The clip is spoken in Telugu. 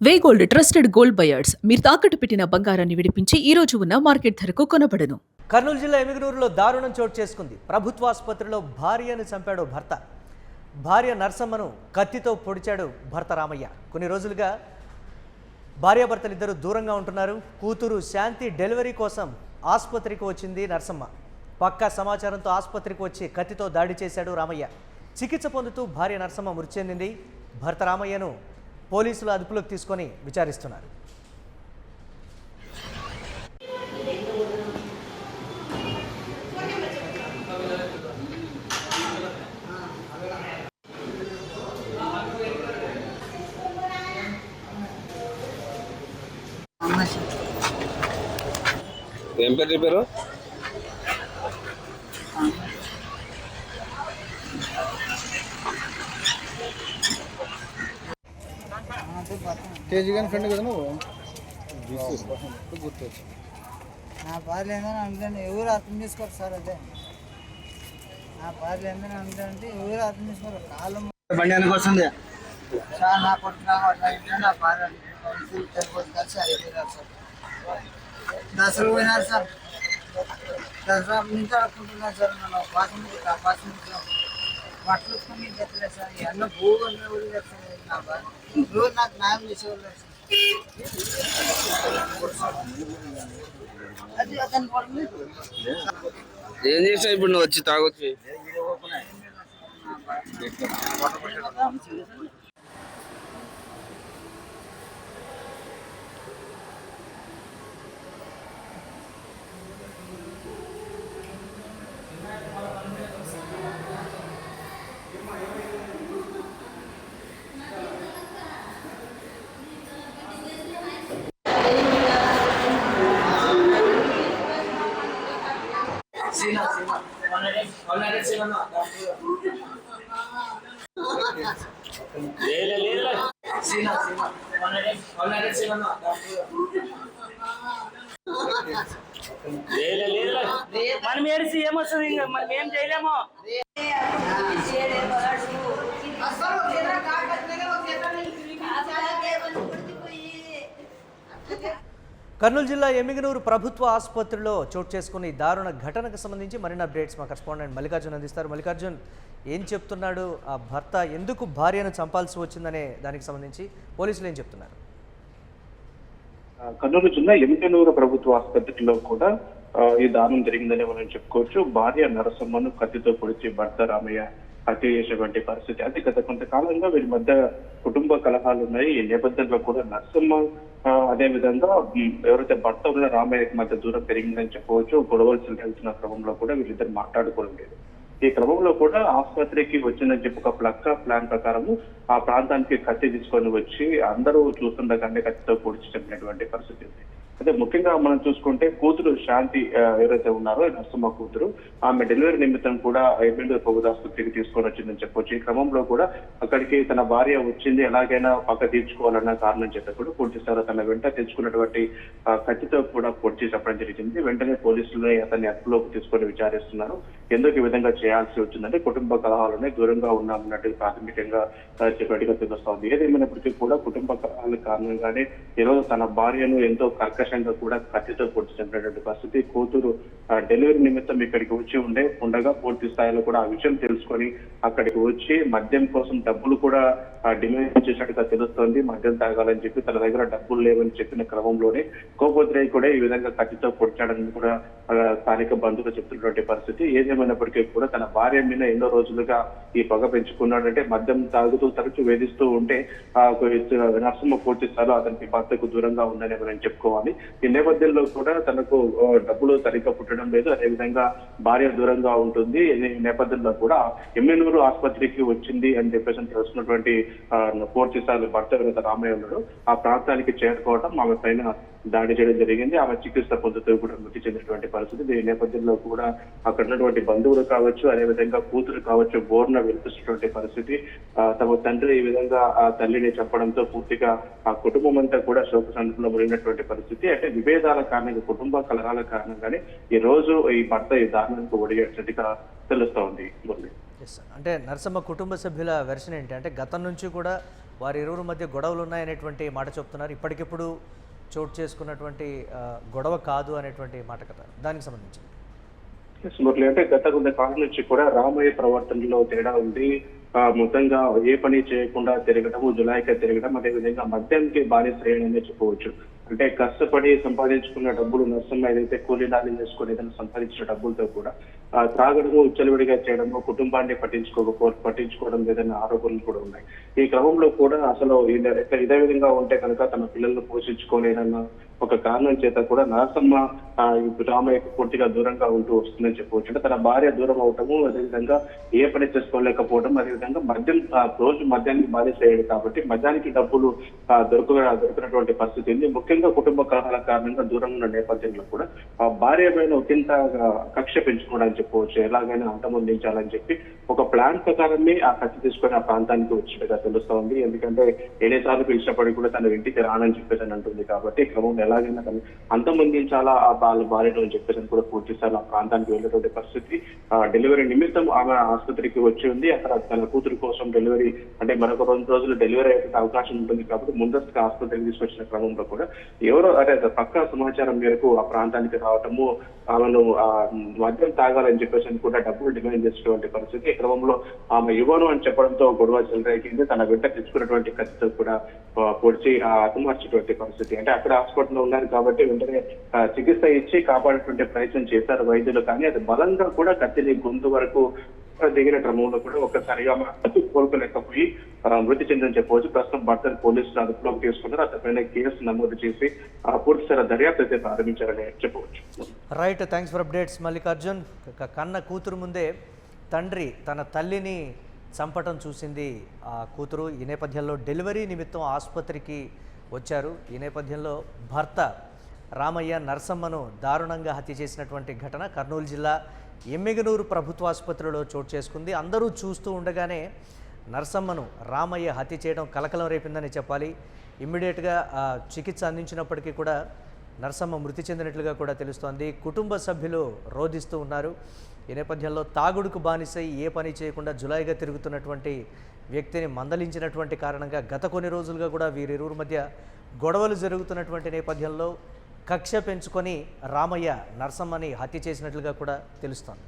వేగోల్డ్ ట్రస్టెడ్ గోల్డ్ బయర్స్ మీరు తాకట్టు పెట్టిన బంగారాన్ని విడిపించి ఈ రోజు ఉన్న మార్కెట్ ధరకు కొనబడను. కర్నూలు జిల్లా ఎమిగనూరులో దారుణం చోటు చేసుకుంది. ప్రభుత్వ ఆసుపత్రిలో భార్యను చంపాడు భర్త. భార్య నర్సమ్మను కత్తితో పొడిచాడు భర్త రామయ్య. కొన్ని రోజులుగా భార్యాభర్తలిద్దరూ దూరంగా ఉంటున్నారు. కూతురు శాంతి డెలివరీ కోసం ఆసుపత్రికి వచ్చింది నర్సమ్మ. పక్కా సమాచారంతో ఆసుపత్రికి వచ్చి కత్తితో దాడి చేశాడు రామయ్య. చికిత్స పొందుతూ భార్య నర్సమ్మ మృతి చెందింది. భర్త రామయ్యను పోలీసులు అదుపులోకి తీసుకొని విచారిస్తున్నారు. ఏం పేరు చెప్పారు? కేజీ కానీ ఫ్రెండ్ కదా నువ్వు గుర్తొచ్చు. నా భార్య ఏందని అంటే ఎవరు అర్థం చేసుకోరు సార్. అదే నా భార్య ఏందని అంటే ఎవరు అర్థం చేసుకోరు. కాలం బండి వెనక వస్తుంది సార్. నా కొడుకు నా భార్య కలిసి అయిపోయినారు సార్. దసరా పోయినారు సార్. దసరా నుంచి అడుక్కుంటున్నారు సార్. మన పాసం బట్టలు ఉత్తుకొని చెప్పలేదు సార్. అన్న భూగొండ వదిలేదు సార్. నా భార్య రోజు నాకు న్యాయం చేసేవాళ్ళు సార్. అది అతను పడలేదు. ఏం చేసావు ఇప్పుడు నువ్వు వచ్చి తాగొచ్చి? మనం ఏడిసి ఏమొస్తుంది? ఇంకా మనం ఏం చేయలేము. కర్నూలు జిల్లా ఎమిగనూరు ప్రభుత్వ ఆసుపత్రిలో చోటు చేసుకున్న ఈ దారుణ ఘటనకు సంబంధించి మరిన్ని అప్డేట్స్ మా కరెస్పాండెంట్ మల్లికార్జున్ అందిస్తారు. మల్లికార్జున్, ఏం చెప్తున్నాడు? ఆ భర్త ఎందుకు భార్యను చంపాల్సి వచ్చిందనే దానికి సంబంధించి పోలీసులు ఏం చెప్తున్నారు? కర్నూలు జిల్లా ఎమిగనూరు ప్రభుత్వ ఆసుపత్రిలో కూడా ఈ దారుణం జరిగిందని మనం చెప్పుకోవచ్చు. భార్య నరసమ్మను కత్తితో పొడిచి భర్త రామయ్య హత్య చేసేటువంటి పరిస్థితి. అది గత కొంతకాలంగా వీరి మధ్య కుటుంబ కలహాలు ఉన్నాయి. ఈ నేపథ్యంలో కూడా నరసమ్మ అదే విధంగా ఎవరైతే భర్త ఉన్న రామయ్యకి మధ్య దూరం పెరిగిందని చెప్పవచ్చు. గొడవలు వెళ్తున్న క్రమంలో కూడా వీళ్ళిద్దరు మాట్లాడుకోవడం లేదు. ఈ క్రమంలో కూడా ఆసుపత్రికి వచ్చిందని చెప్పి ఒక ప్లాన్ ప్రకారము ఆ ప్రాంతానికి కత్తి తీసుకొని వచ్చి అందరూ చూస్తుండగానే కత్తితో పొడిచి చెప్పినటువంటి పరిస్థితి ఉంది. అదే ముఖ్యంగా మనం చూసుకుంటే కూతురు శాంతి ఎవరైతే ఉన్నారో నరసమ్మ కూతురు, ఆమె డెలివరీ నిమిత్తం కూడా ఎమ్మెల్యే ప్రభుత్వ ఆసుపత్రికి తీసుకొని వచ్చిందని చెప్పొచ్చు. ఈ క్రమంలో కూడా అక్కడికి తన భార్య వచ్చింది, ఎలాగైనా పక్క తీర్చుకోవాలన్న కారణం చేత కూడా పూర్తిసారి తన వెంట తెచ్చుకున్నటువంటి కత్తితో కూడా పొడిచి చెప్పడం జరిగింది. వెంటనే పోలీసులు అతన్ని అదుపులోకి తీసుకొని విచారిస్తున్నారు. ఎందుకు ఈ విధంగా చేయాల్సి వచ్చిందంటే కుటుంబ కలహాలనే దూరంగా ఉన్నామన్నట్టు ప్రాథమికంగా చెప్పినట్టుగా తెలుస్తోంది. ఏదేమైనప్పటికీ కూడా కుటుంబ కలహాల కారణంగానే ఈరోజు తన భార్యను ఎంతో కర్కశంగా కూడా కత్తితో పొడిచి చంపినటువంటి పరిస్థితి. కూతురు డెలివరీ నిమిత్తం ఇక్కడికి వచ్చి ఉండగా పూర్తి స్థాయిలో కూడా ఆ విషయం తెలుసుకొని అక్కడికి వచ్చి మద్యం కోసం డబ్బులు కూడా డిమాండ్ చేసినట్టుగా తెలుస్తోంది. మద్యం తాగాలని చెప్పి తన దగ్గర డబ్బులు లేవని చెప్పిన క్రమంలోనే కోపోద్రేయి కూడా ఈ విధంగా కత్తితో పొడిచాడని కూడా స్థానిక బంధువులు చెప్తున్నటువంటి పరిస్థితి. ఏదేమైనప్పటికీ కూడా తన భార్య మీద ఎన్నో రోజులుగా ఈ పగ పెంచుకున్నాడంటే మద్యం తాగుతూ తరచూ వేధిస్తూ ఉంటే నరసింహ పూర్తి స్థాయిలో అతనికి భర్తకు దూరంగా ఉందని మనం చెప్పుకోవాలి. ఈ నేపథ్యంలో కూడా తనకు డబ్బులు సరిగ్గా పుట్టడం లేదు, అదేవిధంగా భార్య దూరంగా ఉంటుంది. ఈ నేపథ్యంలో కూడా ఎమ్మెనూరు ఆసుపత్రికి వచ్చింది అని చెప్పేసి తెలుసుకున్నటువంటి పూర్తి స్థాయిలో భర్త రామయ్య ఉన్నాడు. ఆ ప్రాంతానికి చేరుకోవడం, ఆమె పైన దాడి చేయడం జరిగింది. ఆమె చికిత్స పొందుతూ కూడా మృతి చెందినటువంటి పరిస్థితి. ఈ నేపథ్యంలో కూడా అక్కడ ఉన్నటువంటి బంధువులు కావచ్చు, అదేవిధంగా కూతురు కావచ్చు బోర్న వినిపిస్తున్నటువంటి పరిస్థితి. తమ తండ్రి ఈ విధంగా ఆ తల్లిని చెప్పడంతో పూర్తిగా ఆ కుటుంబం అంతా కూడా శోక సందర్భంలో మునిగినటువంటి పరిస్థితి. అంటే విభేదాల కారణంగా, కుటుంబ కలహాల కారణంగానే ఈ రోజు ఈ భర్త ఈ దారుణానికి ఒడిగేట్టుగా తెలుస్తోంది. అంటే నరసమ్మ కుటుంబ సభ్యుల వెర్షన్ ఏంటి అంటే గతం నుంచి కూడా వారిరువురి మధ్య గొడవలు ఉన్నాయనేటువంటి మాట చెప్తున్నారు. ఇప్పటికిప్పుడు చోటు చేసుకున్నటువంటి గొడవ కాదు అనేటువంటి మాట కదా, దానికి సంబంధించి మురళి, అంటే గత కొంతకాలం నుంచి కూడా రామయ్య ప్రవర్తనలో తేడా ఉంది. మొత్తంగా ఏ పని చేయకుండా తిరగడము, జులాయిగా తిరగడం, అదేవిధంగా మద్యానికి బానిస అయ్యాడనే చెప్పవచ్చు. అంటే కష్టపడి సంపాదించుకున్న డబ్బులు, నర్సమ్మ ఏదైతే కూలీనాలు చేసుకుని ఏదైనా సంపాదించిన డబ్బులతో కూడా త్రాగడము, ఉచ్చలవిడిగా చేయడము, కుటుంబాన్ని పట్టించుకోవడం లేదన్న ఆరోపణలు కూడా ఉన్నాయి. ఈ క్రమంలో కూడా అసలు ఇదే విధంగా ఉంటే కనుక తన పిల్లలను పోషించుకోలేదన్న ఒక కారణం చేత కూడా నరసమ్మ రామయ్యకు పూర్తిగా దూరంగా ఉంటూ వస్తుందని చెప్పవచ్చు. అంటే తన భార్య దూరం అవటము, అదేవిధంగా ఏ పని చేసుకోలేకపోవడం, అదేవిధంగా మద్యం రోజు మద్యానికి బానిస అయ్యాడు కాబట్టి మద్యానికి డబ్బులు దొరికినటువంటి పరిస్థితి ఉంది. ముఖ్యంగా కుటుంబ కలహాల కారణంగా దూరంగా ఉన్న నేపథ్యంలో కూడా భార్య పైన ఒకంత కక్ష పెంచుకోవడానికి చెప్పవచ్చు. ఎలాగైనా అంతమొందించాలని చెప్పి ఒక ప్లాన్ ప్రకారమే ఆ కత్తి తీసుకొని ఆ ప్రాంతానికి వచ్చినట్టుగా తెలుస్తోంది. ఎందుకంటే ఎన్నిసార్లు పిలిచినప్పటికీ కూడా తన ఇంటికి రానని చెప్పేసి అని అంటుంది. కాబట్టి క్రమం ఎలాగైనా తను అంతమొందించాలా ఆ వాళ్ళ భార్యను అని చెప్పేసి కూడా పూర్తి స్థాయిలో ఆ ప్రాంతానికి వెళ్ళేటువంటి పరిస్థితి. డెలివరీ నిమిత్తం ఆమె ఆసుపత్రికి వచ్చి ఉంది. అక్కడ తన కూతురు కోసం డెలివరీ, అంటే మరొక 2 రోజులు డెలివరీ అయ్యే అవకాశం ఉంటుంది కాబట్టి ముందస్తుగా ఆసుపత్రికి తీసుకొచ్చిన క్రమంలో కూడా ఎవరో పక్కా సమాచారం మేరకు ఆ ప్రాంతానికి రావటము, ఆమెను మద్యం తాగాలని చెప్పేసి కూడా డబ్బులు డిమాండ్ చేసినటువంటి పరిస్థితి. ఈ క్రమంలో ఆమె ఇవ్వను అని చెప్పడంతో గొడవ చెలరేగింది. తన వెంట తెచ్చుకున్నటువంటి కత్తితో కూడా పొడిచి హతమార్చేటువంటి పరిస్థితి. అంటే అక్కడ హాస్పిటల్లో ఉన్నారు కాబట్టి వెంటనే చికిత్స ఇచ్చి కాపాడేటువంటి ప్రయత్నం చేశారు వైద్యులు. కానీ అది బలంగా కూడా కత్తిని గొంతు వరకు దిగిన క్రమంలో కూడా ఒక్కసారిగా కోలుకోలేకపోయి మృతి చెందని చెప్పవచ్చు. ప్రస్తుతం భర్తను పోలీసులు అదుపులోకి తీసుకున్నారు. అతనిపైన కేసు నమోదు చేసి పూర్తి స్థాయి దర్యాప్తు అయితే ప్రారంభించారని చెప్పవచ్చు. Right, thanks for updates Mallikarjun. కన్న కూతురు ముందే తండ్రి తన తల్లిని చంపటం చూసింది ఆ కూతురు. ఈ నేపథ్యంలో డెలివరీ నిమిత్తం ఆసుపత్రికి వచ్చారు. ఈ నేపథ్యంలో భర్త రామయ్య నరసమ్మను దారుణంగా హత్య చేసినటువంటి ఘటన కర్నూలు జిల్లా ఎమ్మిగనూరు ప్రభుత్వ ఆసుపత్రిలో చోటు చేసుకుంది. అందరూ చూస్తూ ఉండగానే నరసమ్మను రామయ్య హత్య చేయడం కలకలం రేపిందని చెప్పాలి. ఇమ్మీడియట్గా చికిత్స అందించినప్పటికీ కూడా నరసమ్మ మృతి చెందినట్లుగా కూడా తెలుస్తోంది. కుటుంబ సభ్యులు రోధిస్తూ ఉన్నారు. ఈ నేపథ్యంలో తాగుడుకు బానిసై ఏ పని చేయకుండా జులాయిగా తిరుగుతున్నటువంటి వ్యక్తిని మందలించినటువంటి కారణంగా గత కొన్ని రోజులుగా కూడా వీరిరువురి మధ్య గొడవలు జరుగుతున్నటువంటి నేపథ్యంలో కక్ష పెంచుకొని రామయ్య నరసమ్మని హత్య చేసినట్లుగా కూడా తెలుస్తోంది.